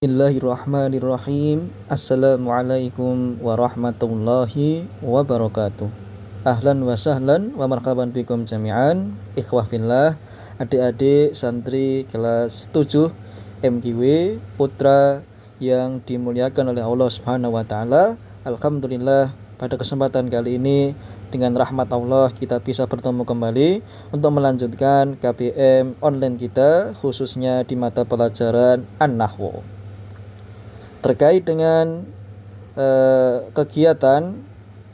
Bismillahirrahmanirrahim. Assalamualaikum warahmatullahi wabarakatuh. Ahlan wa sahlan wa marhaban bikum jami'an. Ikhwah fillah, adik-adik santri kelas 7 MKW Putra yang dimuliakan oleh Allah Subhanahu wa taala. Alhamdulillah, pada kesempatan kali ini dengan rahmat Allah kita bisa bertemu kembali untuk melanjutkan KBM online kita, khususnya di mata pelajaran An-Nahwu. Terkait dengan kegiatan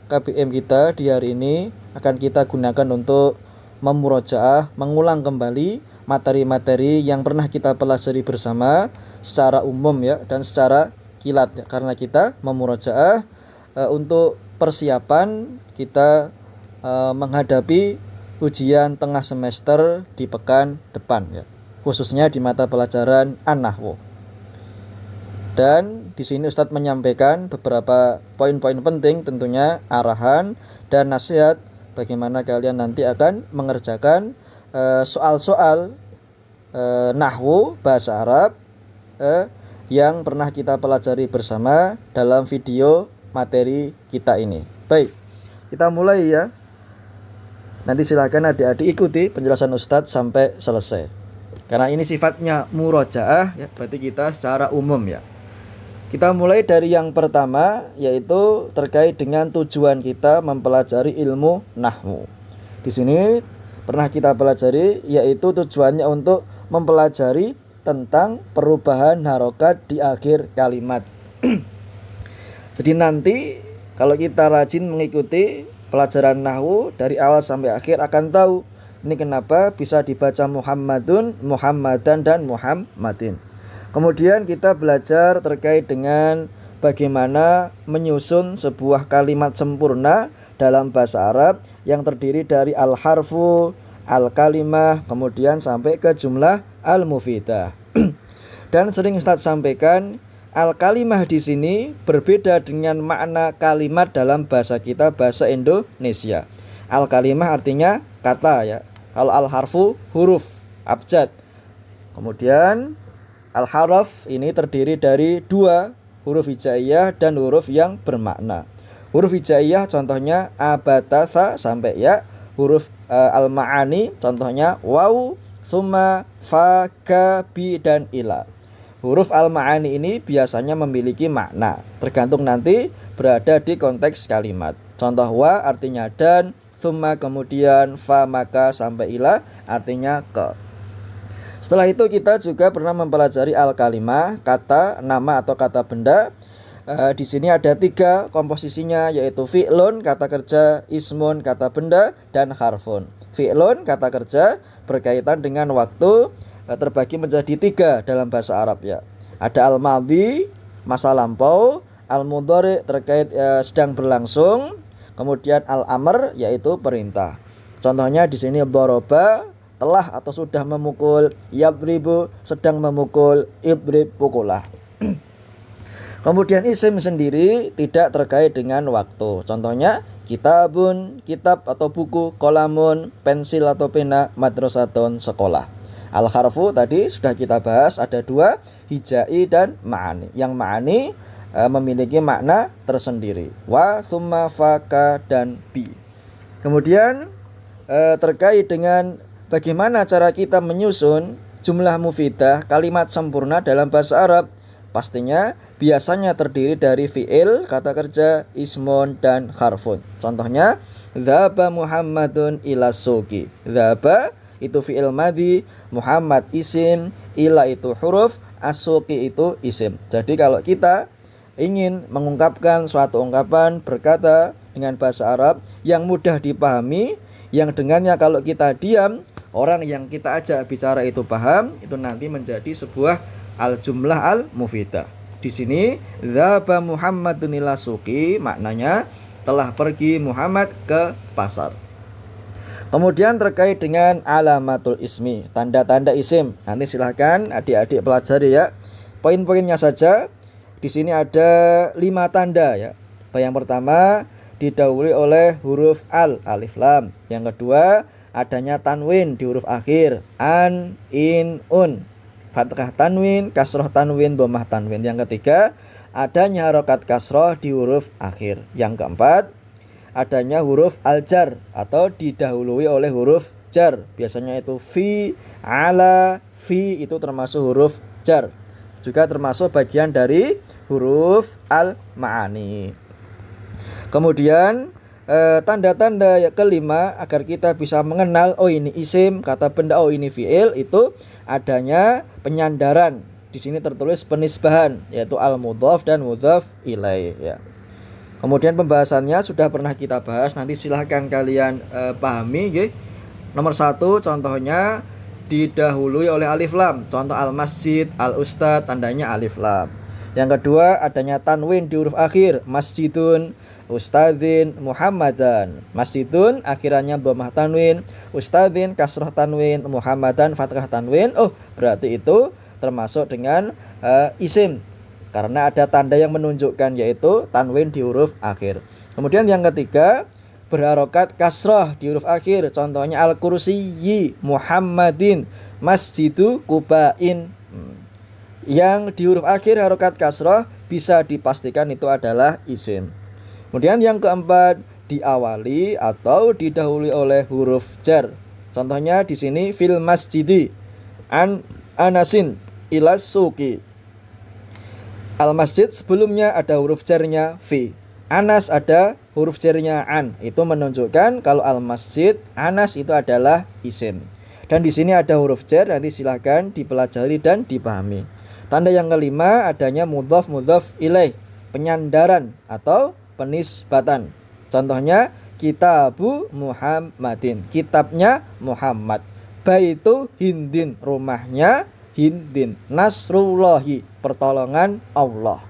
KBM kita di hari ini akan kita gunakan untuk memurojaah, mengulang kembali materi-materi yang pernah kita pelajari bersama secara umum ya, dan secara kilat ya, karena kita memurojaah untuk persiapan kita menghadapi ujian tengah semester di pekan depan ya, khususnya di mata pelajaran An-Nahwu. Dan di sini Ustadz menyampaikan beberapa poin-poin penting, tentunya arahan dan nasihat bagaimana kalian nanti akan mengerjakan soal-soal nahwu bahasa Arab yang pernah kita pelajari bersama dalam video materi kita ini. Baik, kita mulai ya. Nanti silakan adik-adik ikuti penjelasan Ustadz sampai selesai. Karena ini sifatnya murojaah ya, berarti kita secara umum ya. Kita mulai dari yang pertama, yaitu terkait dengan tujuan kita mempelajari ilmu nahwu. Di sini pernah kita pelajari, yaitu tujuannya untuk mempelajari tentang perubahan harokat di akhir kalimat. Jadi nanti kalau kita rajin mengikuti pelajaran nahwu dari awal sampai akhir akan tahu ini kenapa bisa dibaca Muhammadun, Muhammadan, dan Muhammadin. Kemudian kita belajar terkait dengan bagaimana menyusun sebuah kalimat sempurna dalam bahasa Arab yang terdiri dari al-harfu, al-kalimah, kemudian sampai ke jumlah al-mufidah. Dan sering Ustadz sampaikan, al-kalimah di sini berbeda dengan makna kalimat dalam bahasa kita, bahasa Indonesia. Al-kalimah artinya kata ya. Kalau al-harfu huruf, abjad. Kemudian al-haraf ini terdiri dari dua, huruf hijaiyah dan huruf yang bermakna. Huruf hijaiyah contohnya abatasa sampai ya. Huruf al-ma'ani contohnya waw, summa, fa, ka, bi, dan ila. Huruf al-ma'ani ini biasanya memiliki makna, tergantung nanti berada di konteks kalimat. Contoh wa artinya dan, summa kemudian fa, maka, sampai ila artinya ke. Setelah itu kita juga pernah mempelajari al-kalimah, kata, nama atau kata benda. Di sini ada tiga komposisinya, yaitu fi'lun, kata kerja, ismun, kata benda, dan harfun. Fi'lun, kata kerja, berkaitan dengan waktu, terbagi menjadi tiga dalam bahasa Arab ya. Ada al-madhi, masa lampau, al-mudhari, terkait sedang berlangsung, kemudian al-amr, yaitu perintah. Contohnya di sini doroba, telah atau sudah memukul, yadribu, sedang memukul, idrib, pukulah. Kemudian isim sendiri tidak terkait dengan waktu. Contohnya kitabun, kitab atau buku, kolamun, pensil atau pena, madrasatun, sekolah. Al-harfu tadi sudah kita bahas, ada dua, hijai dan ma'ani. Yang ma'ani memiliki makna tersendiri. Wa, summa, fa, ka, dan bi. Kemudian terkait dengan bagaimana cara kita menyusun jumlah mufidah, kalimat sempurna dalam bahasa Arab? Pastinya biasanya terdiri dari fi'il, kata kerja, ismun, dan harfun. Contohnya, dzaba Muhammadun ila suqi. Dzaba itu fi'il madhi, Muhammad isim, ila itu huruf, as-suqi itu isim. Jadi kalau kita ingin mengungkapkan suatu ungkapan, berkata dengan bahasa Arab yang mudah dipahami, yang dengannya kalau kita diam, orang yang kita ajak bicara itu paham, itu nanti menjadi sebuah al-jumlah al-mufidah. Di sini dzaba Muhammadun ila suqi, maknanya telah pergi Muhammad ke pasar. Kemudian terkait dengan alamatul ismi, tanda-tanda isim. Nanti silahkan adik-adik pelajari ya. Poin-poinnya saja. Di sini ada 5 tanda ya. Yang pertama didahului oleh huruf al, alif lam. Yang kedua adanya tanwin di huruf akhir, an, in, un. fathah tanwin, kasroh tanwin, dhammah tanwin. Yang ketiga, adanya harokat kasroh di huruf akhir. Yang keempat, adanya huruf al-jar atau didahului oleh huruf jar. Biasanya itu fi, ala, fi itu termasuk huruf jar. Juga termasuk bagian dari huruf al-ma'ani. Kemudian tanda-tanda yang kelima agar kita bisa mengenal oh ini isim, kata benda, oh ini fi'il, itu adanya penyandaran. Di sini tertulis penisbahan, yaitu al-mudhaf dan mudhaf ilaih ya. Kemudian pembahasannya sudah pernah kita bahas, nanti silahkan kalian pahami ya. Nomor 1 contohnya didahului oleh alif lam. Contoh al-masjid, al-ustad, tandanya alif lam. Yang kedua adanya tanwin di huruf akhir, masjidun, ustadzin, muhammadan. Masjidun akhirannya dhammah tanwin, ustadzin kasroh tanwin, muhammadan fathah tanwin. Oh, berarti itu termasuk dengan isim karena ada tanda yang menunjukkan, yaitu tanwin di huruf akhir. Kemudian yang ketiga, berharokat kasroh di huruf akhir. Contohnya al-kursiyyi, muhammadin, masjidu, kubain. Yang di huruf akhir harokat kasroh bisa dipastikan itu adalah isim. Kemudian yang keempat, diawali atau didahului oleh huruf jar. Contohnya di sini fil masjidi, anasin ilas suki. Al masjid sebelumnya ada huruf jarnya fi, Anas ada huruf jarnya an. Itu menunjukkan kalau al masjid Anas itu adalah isim. Dan di sini ada huruf jar, nanti silahkan dipelajari dan dipahami. Tanda yang kelima adanya mudhaf ilaih, penyandaran atau penisbatan. Contohnya kitabu Muhammadin, kitabnya Muhammad. Baitu Hindin, rumahnya Hindin. Nasrullahi, pertolongan Allah.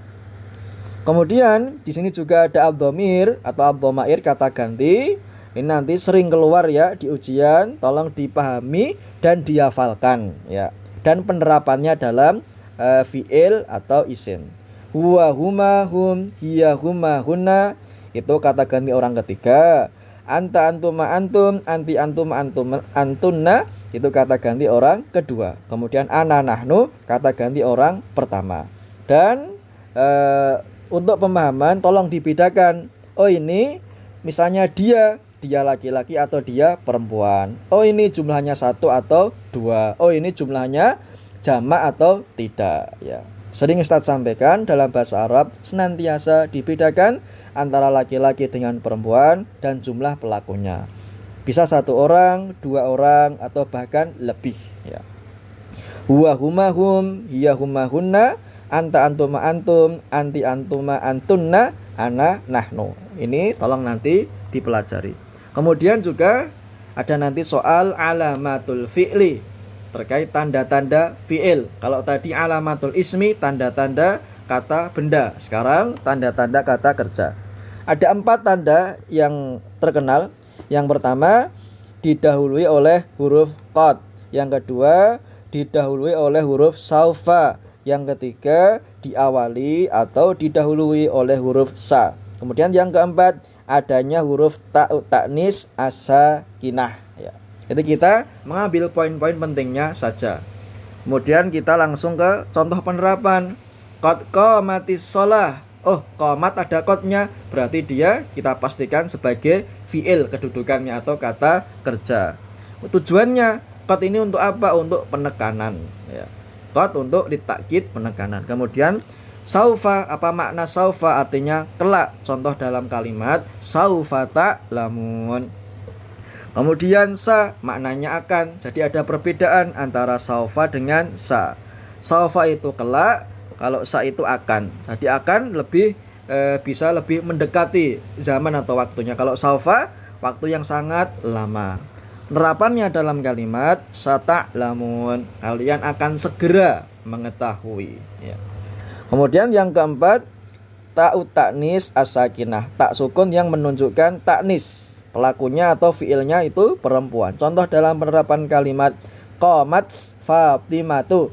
Kemudian di sini juga ada ad-dhamir atau ad-dhamair, kata ganti. Ini nanti sering keluar ya di ujian, tolong dipahami dan dihafalkan ya. Dan penerapannya dalam fi'il atau isim. Huwa huma hum, hiya huma hunna, itu kata ganti orang ketiga. Anta antuma antum, anti antum antum antunna, itu kata ganti orang kedua. Kemudian ana nahnu, kata ganti orang pertama. Dan untuk pemahaman tolong dibedakan. Oh ini misalnya dia laki-laki atau dia perempuan. Oh ini jumlahnya 1 atau 2. Oh ini jumlahnya jamak atau tidak ya. Sering Ustadz sampaikan dalam bahasa Arab senantiasa dibedakan antara laki-laki dengan perempuan dan jumlah pelakunya. Bisa 1 orang, 2 orang, atau bahkan lebih ya. Huwa huma hum, hiya huma hunna, anta antuma antum, anti antuma antunna, ana nahnu. Ini tolong nanti dipelajari. Kemudian juga ada nanti soal alamatul fi'li, terkait tanda-tanda fi'il. Kalau tadi alamatul ismi, tanda-tanda kata benda. Sekarang tanda-tanda kata kerja. Ada 4 tanda yang terkenal. Yang pertama, didahului oleh huruf qad. Yang kedua, didahului oleh huruf saufa. Yang ketiga, diawali atau didahului oleh huruf sa. Kemudian yang keempat, adanya huruf ta'u ta'nis as-sakinah ya. Jadi kita mengambil poin-poin pentingnya saja. Kemudian kita langsung ke contoh penerapan. Qad qamatis shalah. Oh, qomat ada qadnya, berarti dia kita pastikan sebagai fi'il kedudukannya atau kata kerja. Tujuannya qad ini untuk apa? Untuk penekanan ya. Qad untuk ditakkid, penekanan. Kemudian saufa, apa makna saufa? Artinya kelak. Contoh dalam kalimat saufa ta'lamun. Kemudian sa maknanya akan. Jadi ada perbedaan antara saufa dengan sa. Saufa itu kelak, kalau sa itu akan. Jadi akan lebih bisa lebih mendekati zaman atau waktunya. Kalau saufa waktu yang sangat lama. Penerapannya dalam kalimat sata'lamun, kalian akan segera mengetahui ya. Kemudian yang keempat, ta'u ta'nis as-sakinah, tak sukun yang menunjukkan ta'nis. Pelakunya atau fiilnya itu perempuan. Contoh dalam penerapan kalimat qamat Fatimatu.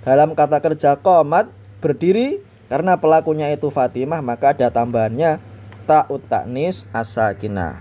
Dalam kata kerja qamat, berdiri, karena pelakunya itu Fatimah, maka ada tambahannya ta'ut ta'nis as-sakinah.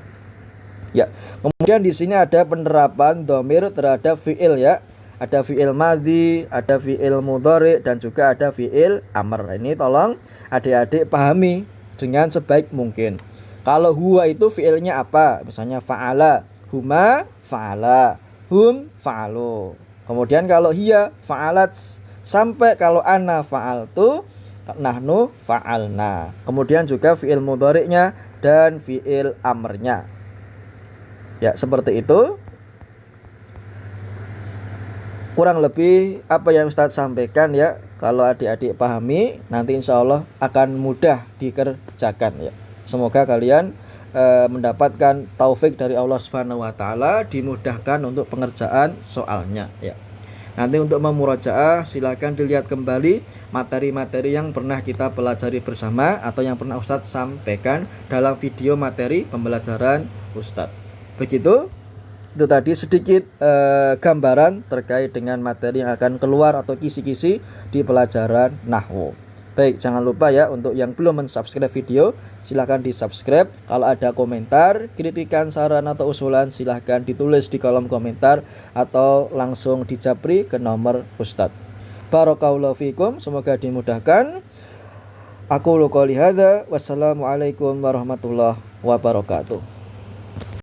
Ya. Kemudian di sini ada penerapan dhamir terhadap fiil ya. ada fi'il madhi, ada fi'il mudhari, dan juga ada fi'il amr. Ini tolong adik-adik pahami dengan sebaik mungkin. Kalau huwa itu fi'ilnya apa? Misalnya fa'ala, huma fa'ala, hum fa'alu. Kemudian kalau hiya fa'alat, sampai kalau ana fa'altu, nahnu fa'alna. Kemudian juga fi'il mudhari'nya dan fi'il amrnya. Ya, seperti itu. Kurang lebih apa yang Ustadz sampaikan ya. Kalau adik-adik pahami, nanti insya Allah akan mudah dikerjakan ya. Semoga kalian mendapatkan taufik dari Allah Subhanahu wa taala, dimudahkan untuk pengerjaan soalnya ya. Nanti untuk memurajaah silakan dilihat kembali materi-materi yang pernah kita pelajari bersama atau yang pernah Ustadz sampaikan dalam video materi pembelajaran Ustadz. Begitu, itu tadi sedikit gambaran terkait dengan materi yang akan keluar atau kisi-kisi di pelajaran Nahwu. Baik, jangan lupa ya untuk yang belum mensubscribe video, silahkan di subscribe. Kalau ada komentar, kritikan, saran atau usulan, silahkan ditulis di kolom komentar atau langsung dijapri ke nomor Ustadz. Barakallahu fikum, semoga dimudahkan. Aku qouli hadza, wassalamualaikum warahmatullahi wabarakatuh.